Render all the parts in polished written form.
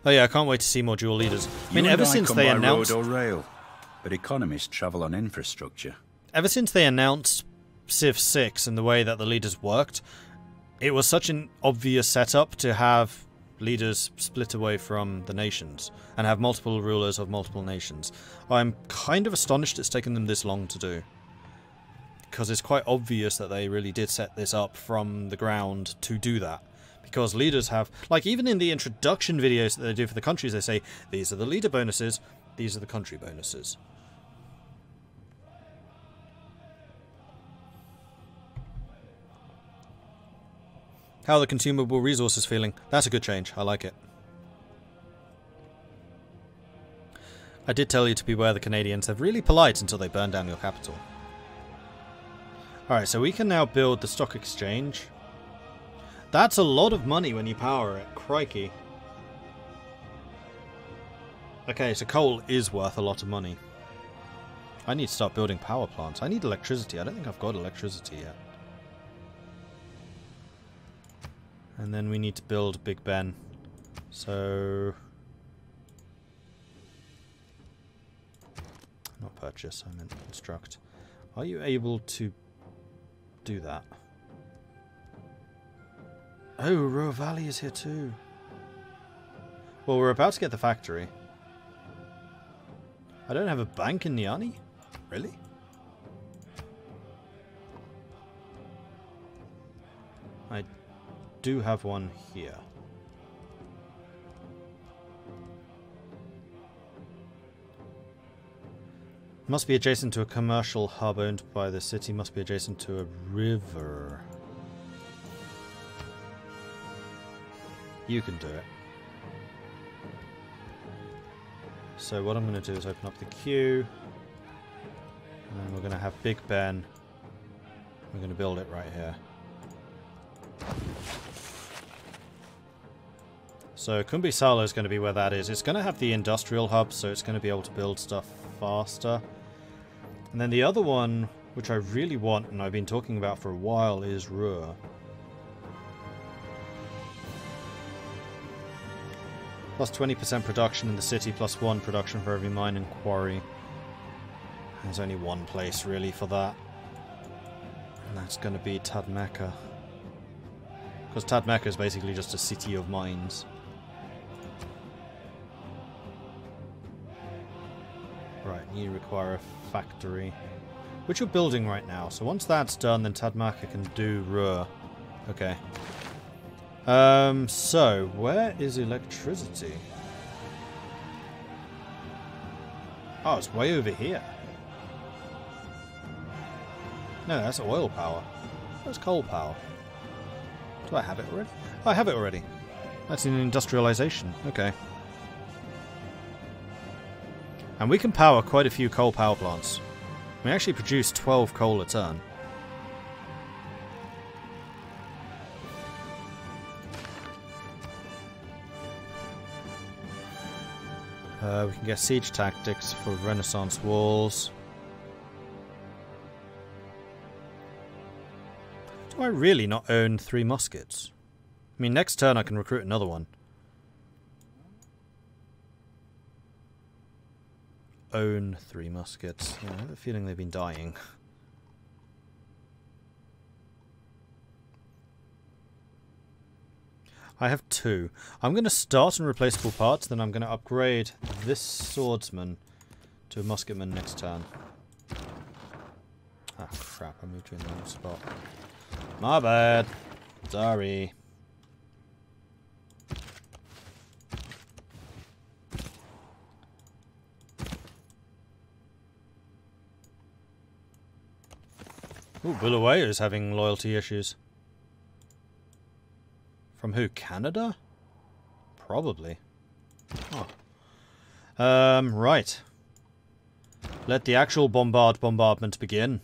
Oh yeah, I can't wait to see more dual leaders. I mean, ever since they announced road or rail, but economists travel on infrastructure. Ever since they announced Civ 6 and the way that the leaders worked, it was such an obvious setup to have leaders split away from the nations and have multiple rulers of multiple nations. I'm kind of astonished it's taken them this long to do, because it's quite obvious that they really did set this up from the ground to do that. Because leaders have, like, even in the introduction videos that they do for the countries, they say, these are the leader bonuses, these are the country bonuses. How are the consumable resources feeling? That's a good change. I like it. I did tell you to beware the Canadians. They're really polite until they burn down your capital. Alright, so we can now build the stock exchange. That's a lot of money when you power it. Crikey. Okay, so coal is worth a lot of money. I need to start building power plants. I need electricity. I don't think I've got electricity yet. And then we need to build Big Ben. So... not purchase, I meant construct. Are you able to do that? Oh, Ruhr Valley is here too. Well, we're about to get the factory. I don't have a bank in Niani? Really? I do have one here. Must be adjacent to a commercial hub owned by the city. Must be adjacent to a river. You can do it. So what I'm going to do is open up the queue. And then we're going to have Big Ben. We're going to build it right here. So Kumbi Salo is going to be where that is. It's going to have the industrial hub, so it's going to be able to build stuff faster. And then the other one, which I really want, and I've been talking about for a while, is Ruhr. Plus 20% production in the city, plus 1 production for every mine and quarry. There's only one place really for that. And that's going to be Tadmeka. Because Tadmeka is basically just a city of mines. Right, you require a factory. Which you're building right now. So once that's done, then Tadmeka can do Ruhr. Okay. So, where is electricity? Oh, it's way over here. No, that's oil power. That's coal power. Do I have it already? Oh, I have it already. That's in industrialization. Okay. And we can power quite a few coal power plants. We actually produce 12 coal a turn. We can get siege tactics for Renaissance walls. Do I really not own 3 muskets? I mean, next turn I can recruit another one. Own 3 muskets. Yeah, I have a feeling they've been dying. I have 2. I'm going to start on replaceable parts, then I'm going to upgrade this swordsman to a musketman next turn. Ah, crap, I moved you in the wrong spot. My bad. Sorry. Ooh, Bulawayo is having loyalty issues. From who? Canada? Probably. Oh. Right. Let the actual bombardment begin.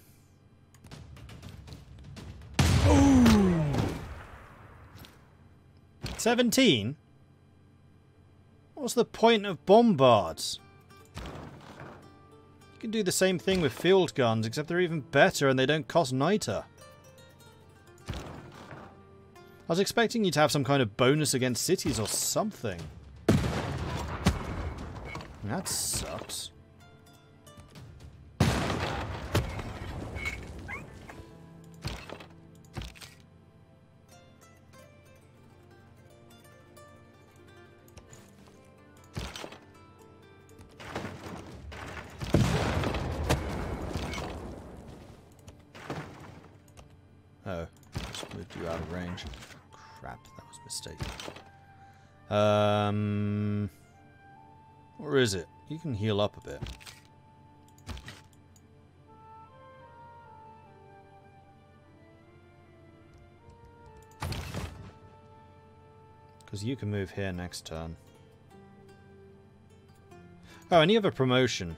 Ooh! 17? What's the point of bombards? You can do the same thing with field guns, except they're even better and they don't cost niter. I was expecting you to have some kind of bonus against cities or something. That sucks. Oh, just moved you out of range. Crap, that was a mistake. Or is it? You can heal up a bit. Because you can move here next turn. Oh, and you have a promotion.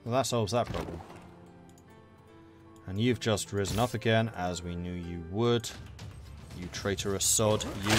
Well, that solves that problem. And you've just risen up again, as we knew you would. You traitorous sod, you.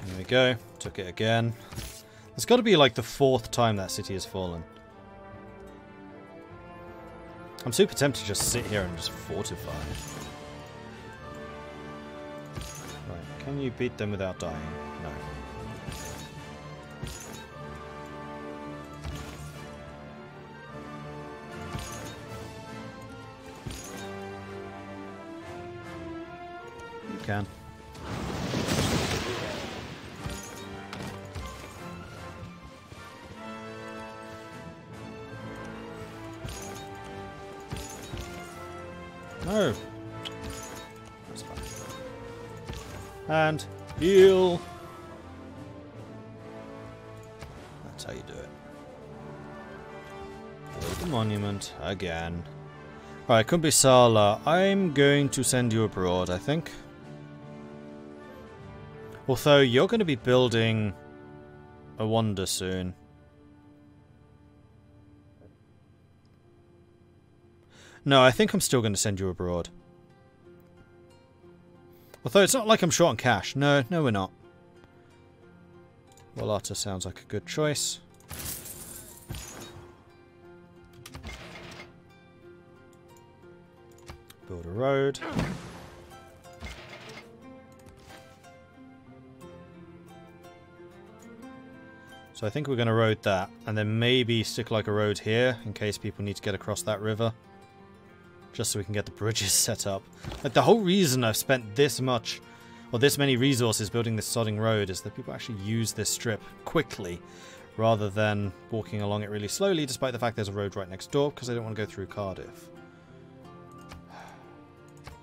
There we go. Took it again. It's got to be like the 4th time that city has fallen. I'm super tempted to just sit here and just fortify. Right, can you beat them without dying? No. You can. No. That's fine. And heal. That's how you do it. Build the monument again. Alright, Kumbi Sala, I'm going to send you abroad, I think. Although you're going to be building a wonder soon. No, I think I'm still going to send you abroad. Although it's not like I'm short on cash. No, we're not. Wallata sounds like a good choice. Build a road. So I think we're going to road that. And then maybe stick like a road here in case people need to get across that river. Just so we can get the bridges set up. Like, the whole reason I've spent this much, or this many resources building this sodding road is that people actually use this strip quickly, rather than walking along it really slowly, despite the fact there's a road right next door, because I don't want to go through Cardiff.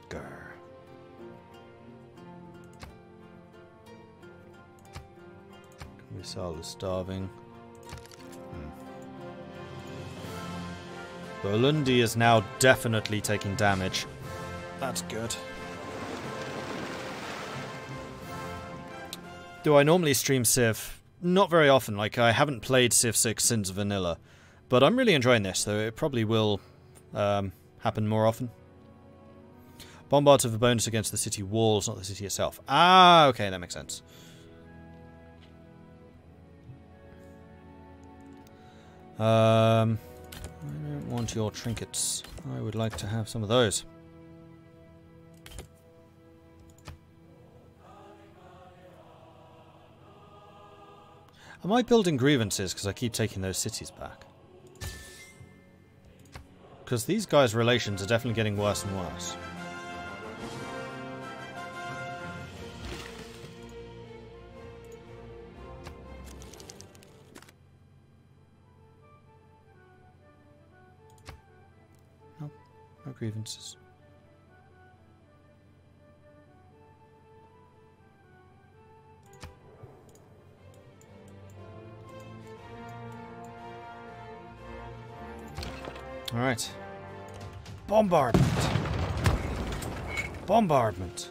Grr. Missile is starving. Burlundi is now definitely taking damage. That's good. Do I normally stream Civ? Not very often. Like, I haven't played Civ 6 since vanilla. But I'm really enjoying this, so it probably will happen more often. Bombards have a bonus against the city walls, not the city itself. Ah, okay, that makes sense. I don't want your trinkets. I would like to have some of those. Am I building grievances because I keep taking those cities back? Because these guys' relations are definitely getting worse and worse. No grievances. All right. Bombardment. Bombardment.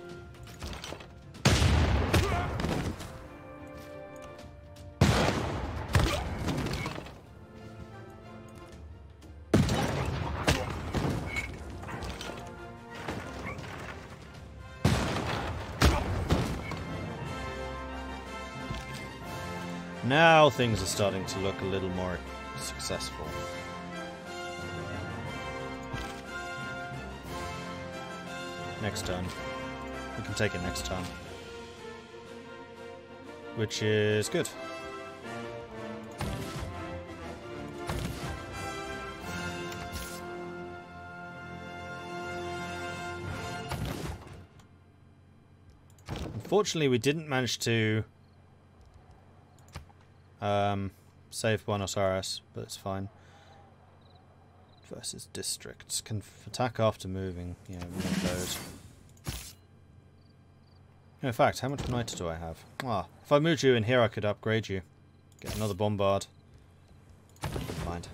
Now things are starting to look a little more successful. Next turn. We can take it next turn. Which is good. Unfortunately, we didn't manage to save Buenos Aires, but it's fine. Versus districts. Can attack after moving. Yeah, we want those. In fact, how much night do I have? Ah, if I moved you in here, I could upgrade you. Get another bombard. Never mind.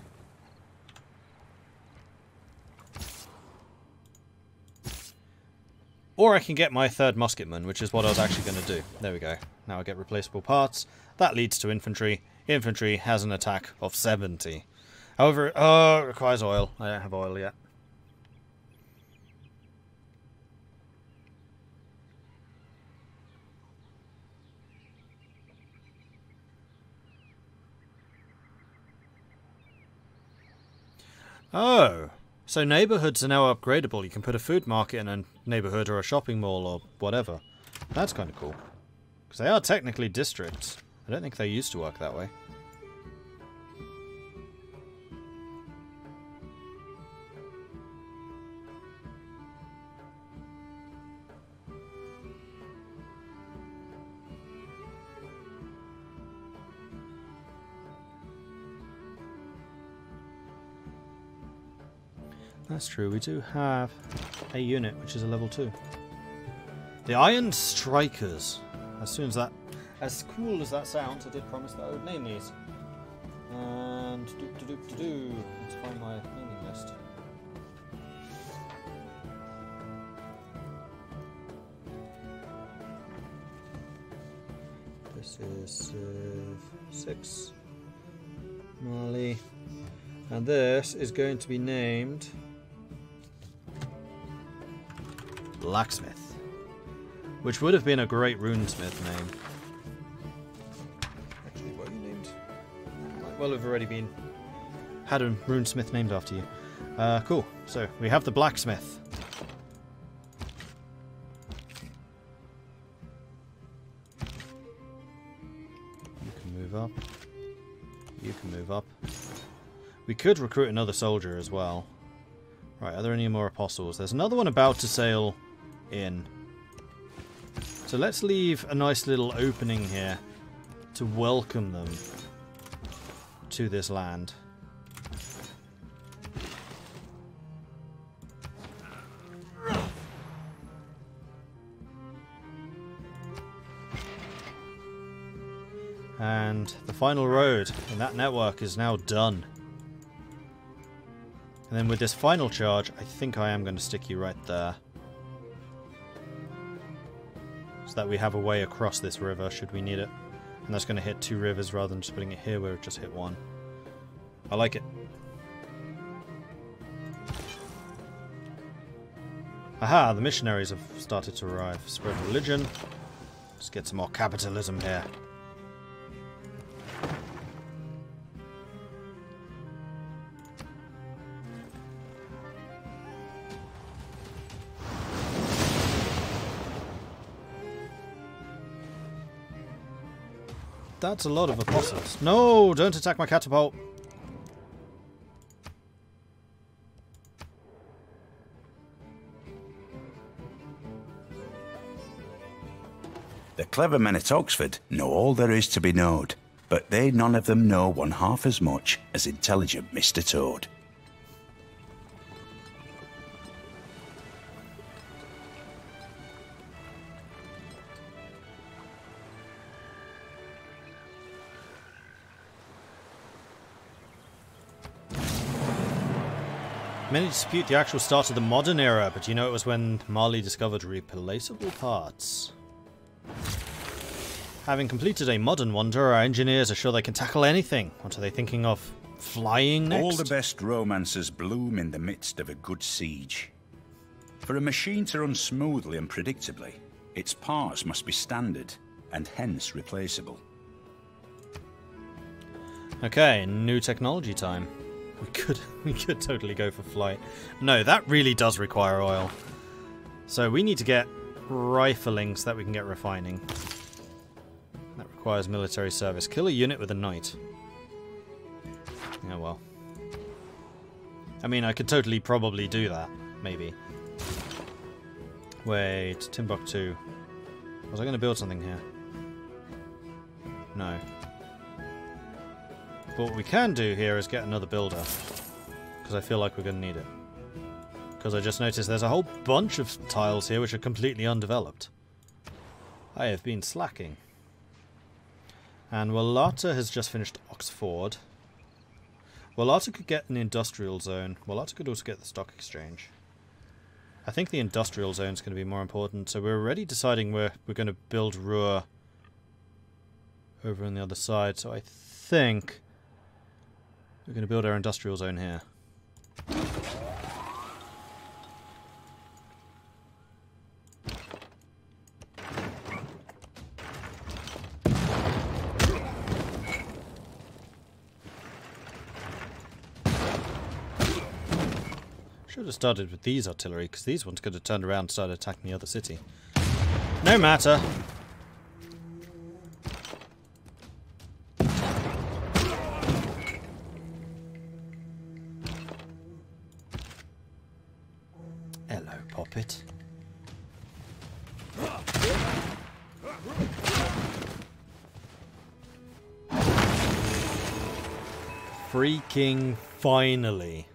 Or I can get my third musketman, which is what I was actually going to do. There we go. Now I get replaceable parts. That leads to infantry. Infantry has an attack of 70. However, it requires oil. I don't have oil yet. Oh, so neighbourhoods are now upgradable. You can put a food market in a neighbourhood or a shopping mall or whatever. That's kind of cool. Because they are technically districts. I don't think they used to work that way. That's true, we do have a unit which is a level 2. The Iron Strikers. As cool as that sounds, I did promise that I would name these. And let's find my naming list. This is 6. Mali. And this is going to be named Blacksmith, which would have been a great runesmith name. Actually, what are you named? Might well have already had a runesmith named after you. Cool. So we have the blacksmith. You can move up. You can move up. We could recruit another soldier as well. Right, are there any more apostles? There's another one about to sail in. So let's leave a nice little opening here to welcome them to this land. And the final road in that network is now done. And then with this final charge, I think I am going to stick you right there. So that we have a way across this river, should we need it. And that's going to hit 2 rivers rather than just putting it here where it just hit 1. I like it. Aha, the missionaries have started to arrive. Spread religion. Let's get some more capitalism here. That's a lot of apostles. No, don't attack my catapult. The clever men at Oxford know all there is to be knowed, but they none of them know one half as much as intelligent Mr. Toad. Many dispute the actual start of the modern era, but you know it was when Mali discovered replaceable parts. Having completed a modern wonder, our engineers are sure they can tackle anything. What are they thinking of? Flying next? All the best romances bloom in the midst of a good siege. For a machine to run smoothly and predictably, its parts must be standard, and hence replaceable. Okay, new technology time. We could totally go for flight. No, that really does require oil. So we need to get rifling so that we can get refining. That requires military service. Kill a unit with a knight. Oh well. I mean, I could totally probably do that. Maybe. Wait, Timbuktu. Was I going to build something here? No. But what we can do here is get another builder. Because I feel like we're going to need it. Because I just noticed there's a whole bunch of tiles here which are completely undeveloped. I have been slacking. And Wallata has just finished Oxford. Wallata could get an industrial zone. Wallata could also get the stock exchange. I think the industrial zone is going to be more important. So we're already deciding where we're going to build Ruhr over on the other side. So I think we're going to build our industrial zone here. Should have started with these artillery, because these ones could have turned around and started attacking the other city. No matter. Hello, Poppet. Freaking finally.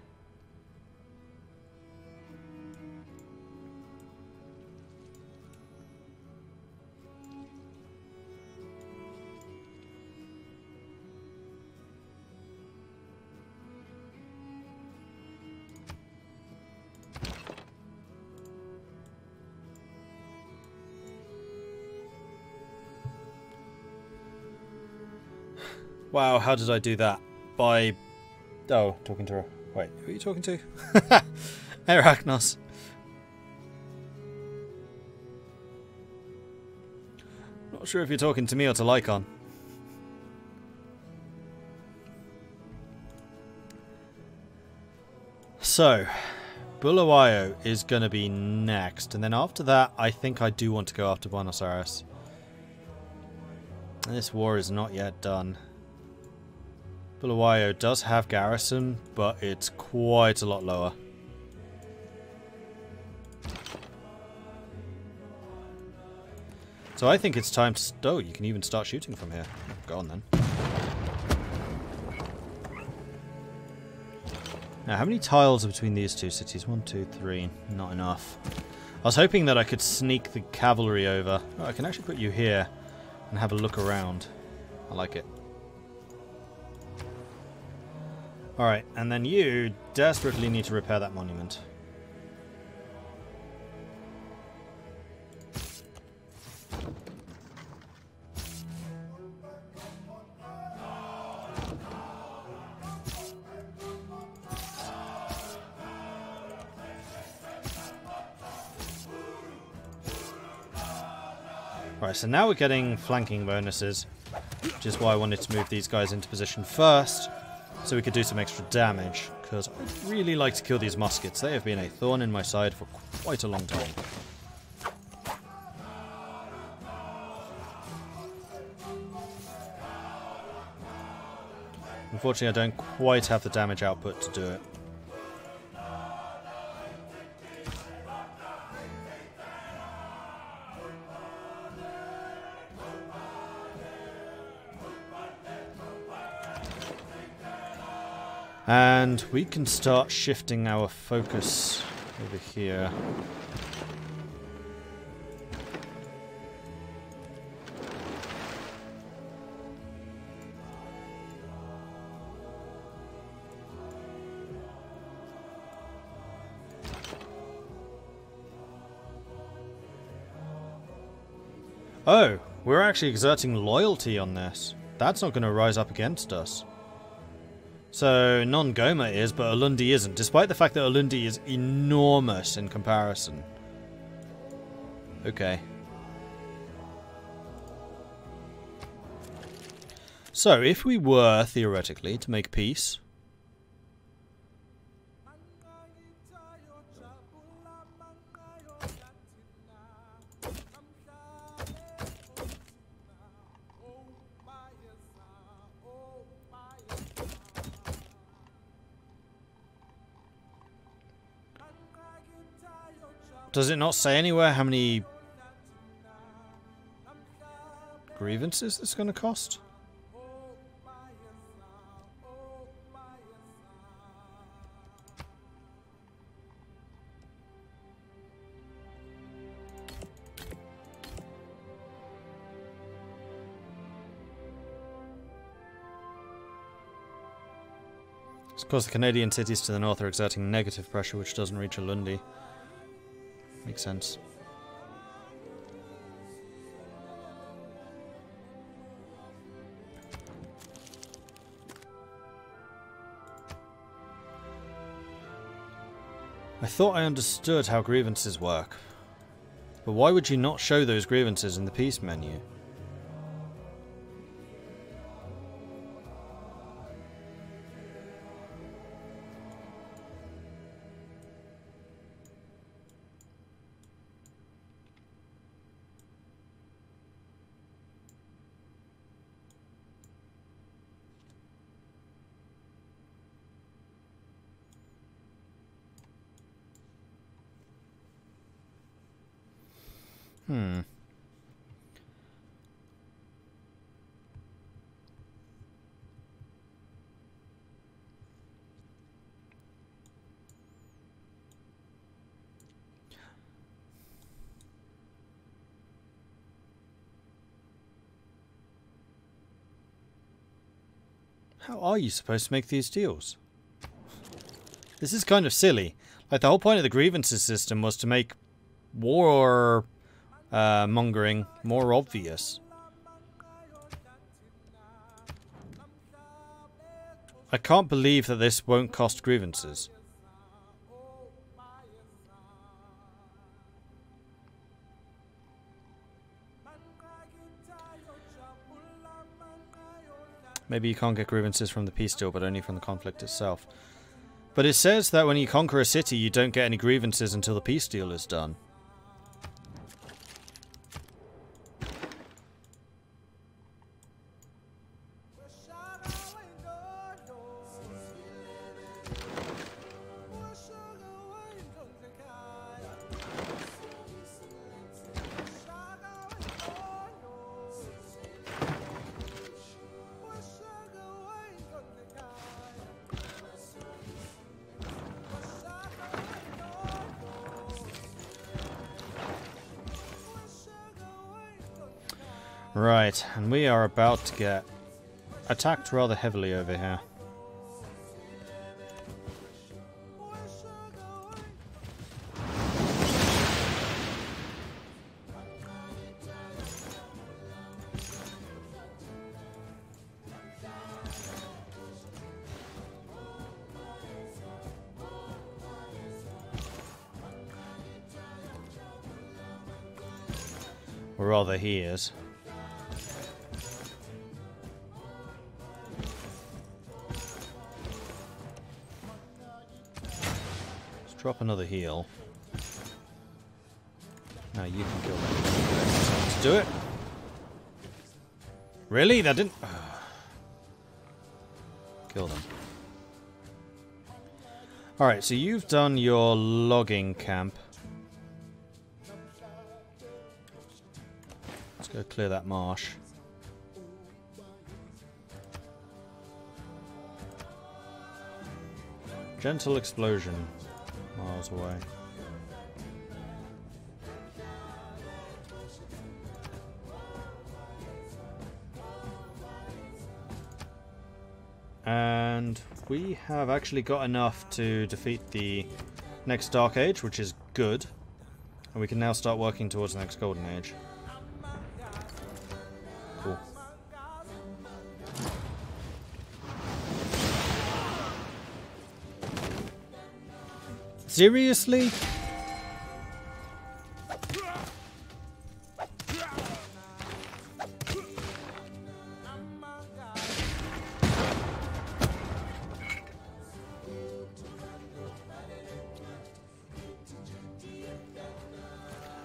Wow, how did I do that? By... Oh, talking to her. Wait, who are you talking to? Arachnos. Not sure if you're talking to me or to Lycon. So, Bulawayo is going to be next. And then after that, I think I do want to go after Buenos Aires. And this war is not yet done. Bulawayo does have garrison, but it's quite a lot lower. So I think it's time to... Oh, you can even start shooting from here. Go on then. Now, how many tiles are between these two cities? 1, 2, 3. Not enough. I was hoping that I could sneak the cavalry over. Oh, I can actually put you here and have a look around. I like it. Alright, and then you desperately need to repair that monument. Right, so now we're getting flanking bonuses, which is why I wanted to move these guys into position first. So we could do some extra damage, because I'd really like to kill these muskets. They have been a thorn in my side for quite a long time. Unfortunately, I don't quite have the damage output to do it. And we can start shifting our focus over here. Oh, we're actually exerting loyalty on this. That's not going to rise up against us. So, Non-Goma is, but Ulundi isn't, despite the fact that Ulundi is enormous in comparison. Okay. So, if we were, theoretically, to make peace... Does it not say anywhere how many grievances it's going to cost? Of course, the Canadian cities to the north are exerting negative pressure which doesn't reach Alundi. Makes sense. I thought I understood how grievances work. But why would you not show those grievances in the peace menu? How are you supposed to make these deals? This is kind of silly. Like, the whole point of the grievances system was to make war mongering more obvious. I can't believe that this won't cost grievances. Maybe you can't get grievances from the peace deal, but only from the conflict itself. But it says that when you conquer a city, you don't get any grievances until the peace deal is done. Right, and we are about to get attacked rather heavily over here. Or rather, he is. Drop another heal. Now you can kill them. Let's do it. Really? That didn't... Kill them. Alright, so you've done your logging camp. Let's go clear that marsh. Gentle explosion. Miles away. And we have actually got enough to defeat the next Dark Age, which is good. And we can now start working towards the next Golden Age. Cool. Seriously?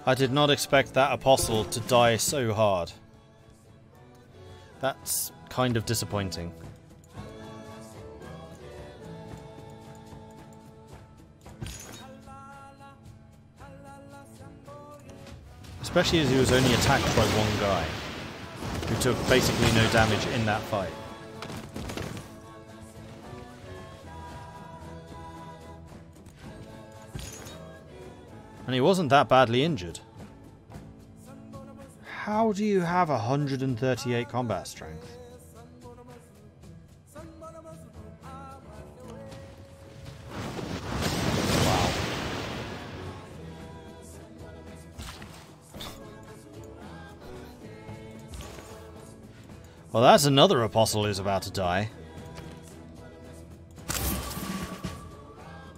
I did not expect that apostle to die so hard. That's kind of disappointing. Especially as he was only attacked by one guy, who took basically no damage in that fight. And he wasn't that badly injured. How do you have 138 combat strength? Wow. Well, that's another apostle who's about to die.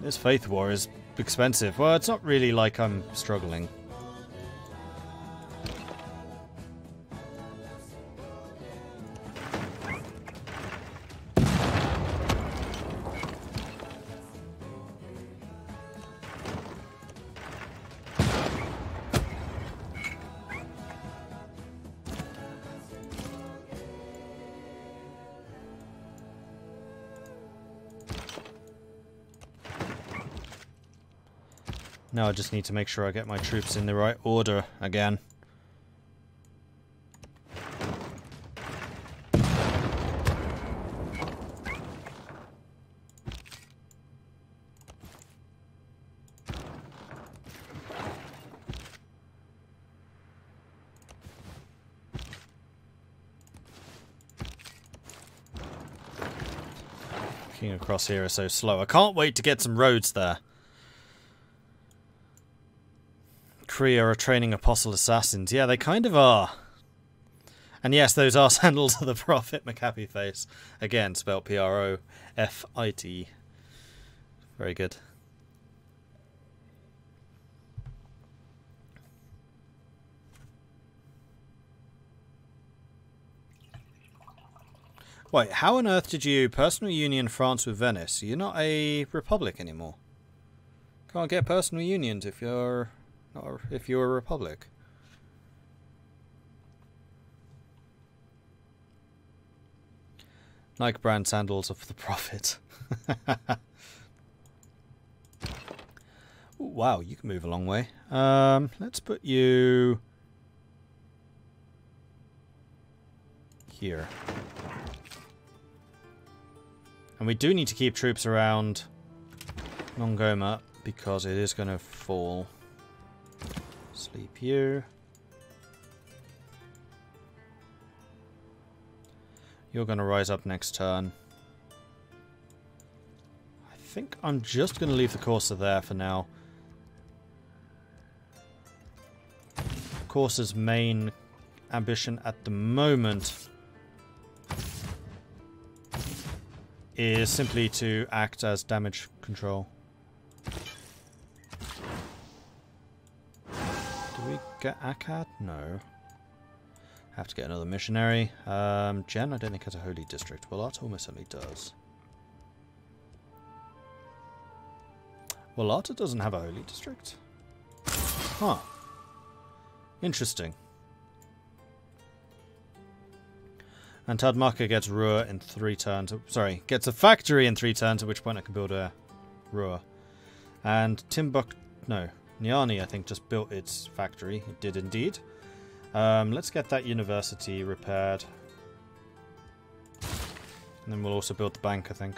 This faith war is expensive. Well, it's not really like I'm struggling. Now I just need to make sure I get my troops in the right order again. King across here is so slow. I can't wait to get some roads there. Kree are training apostle assassins. Yeah, they kind of are. And yes, those are sandals of the Prophet, Maccabi face. Again, spelled P-R-O-F-I-T. Very good. Wait, how on earth did you personal union France with Venice? You're not a republic anymore. Can't get personal unions if you're a republic. Nike brand sandals of the Prophet. Ooh, wow, you can move a long way. Let's put you here. And we do need to keep troops around Nongoma because it is going to fall. Sleep here. You're going to rise up next turn. I think I'm just going to leave the Corsair there for now. Corsair's main ambition at the moment is simply to act as damage control. Do we get Akkad? No. Have to get another missionary. Jen, I don't think has a holy district. Well, Art almost certainly does. Well, Arta doesn't have a holy district. Huh. Interesting. And Tadmaka gets Ruhr in 3 turns. Sorry, gets a factory in 3 turns, at which point I can build a Ruhr. And Niani, I think, just built its factory. It did indeed. Let's get that university repaired. And then we'll also build the bank, I think.